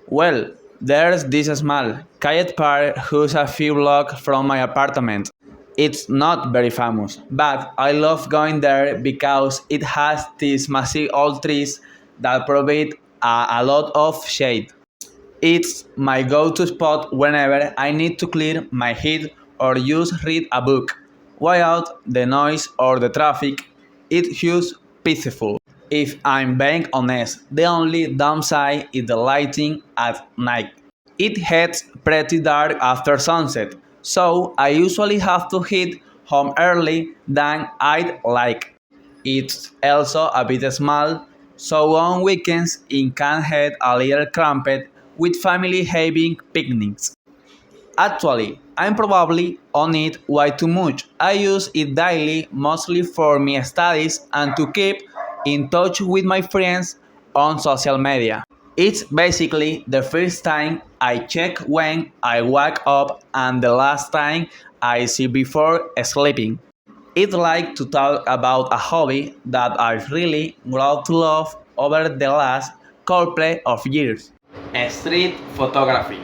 Well, there's this small, quiet park who's a few blocks from my apartment. It's not very famous, but I love going there because it has these massive old trees that provide a lot of shade. It's my go-to spot whenever I need to clear my head or just read a book. Without the noise or the traffic, it feels peaceful. If I'm being honest, the only downside is the lighting at night. It gets pretty dark after sunset, so I usually have to hit home early than I'd like. It's also a bit small, so on weekends it can get a little cramped with family having picnics. Actually, I'm probably on it way too much. I use it daily mostly for my studies and to keep in touch with my friends on social media. It's basically the first time I check when I wake up and the last time I see before sleeping. It's like to talk about a hobby that I've really grown to love over the last couple of years. Street photography.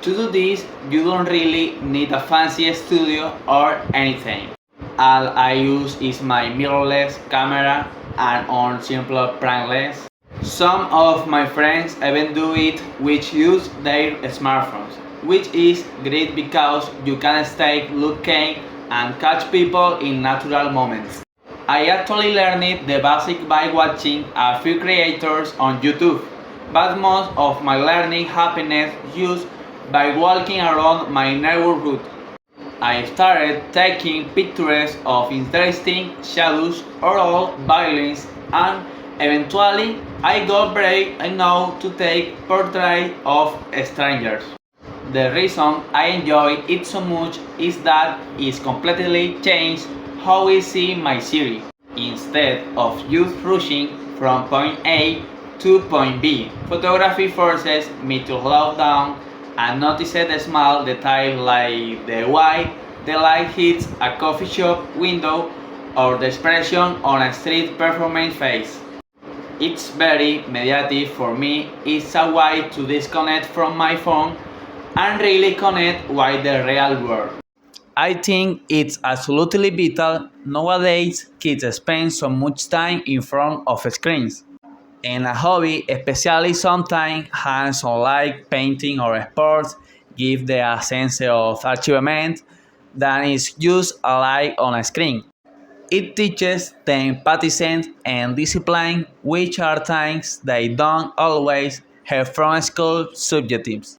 To do this, you don't really need a fancy studio or anything. All I use is my mirrorless camera and on simple prank lens. Some of my friends even do it which use their smartphones, which is great because you can stay looking and catch people in natural moments. I actually learned the basic by watching a few creators on YouTube, but most of my learning happened just by walking around my neighborhood. I started taking pictures of interesting shadows or old buildings and eventually I got brave enough to take portraits of strangers. The reason I enjoy it so much is that it's completely changed how I see my city. Instead of just rushing from point A to point B, photography forces me to slow down and notice the small details like the way the light hits a coffee shop window or the expression on a street performance face. It's very mediative for me. It's a way to disconnect from my phone and really connect with the real world. I think it's absolutely vital nowadays kids spend so much time in front of screens. And a hobby, especially sometimes hands-on like painting or sports, give them a sense of achievement that is just a light on a screen. It teaches them patience and discipline, which are things they don't always have from school subjectives.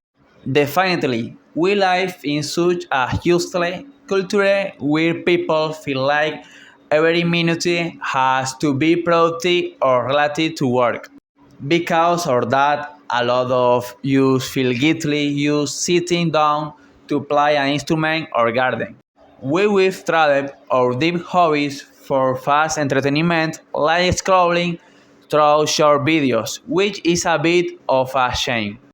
Definitely, we live in such a hostile culture where people feel like every minute has to be productive or related to work. Because of that, a lot of you feel guilty you sitting down to play an instrument or garden. We've traded our deep hobbies for fast entertainment like scrolling through short videos, which is a bit of a shame.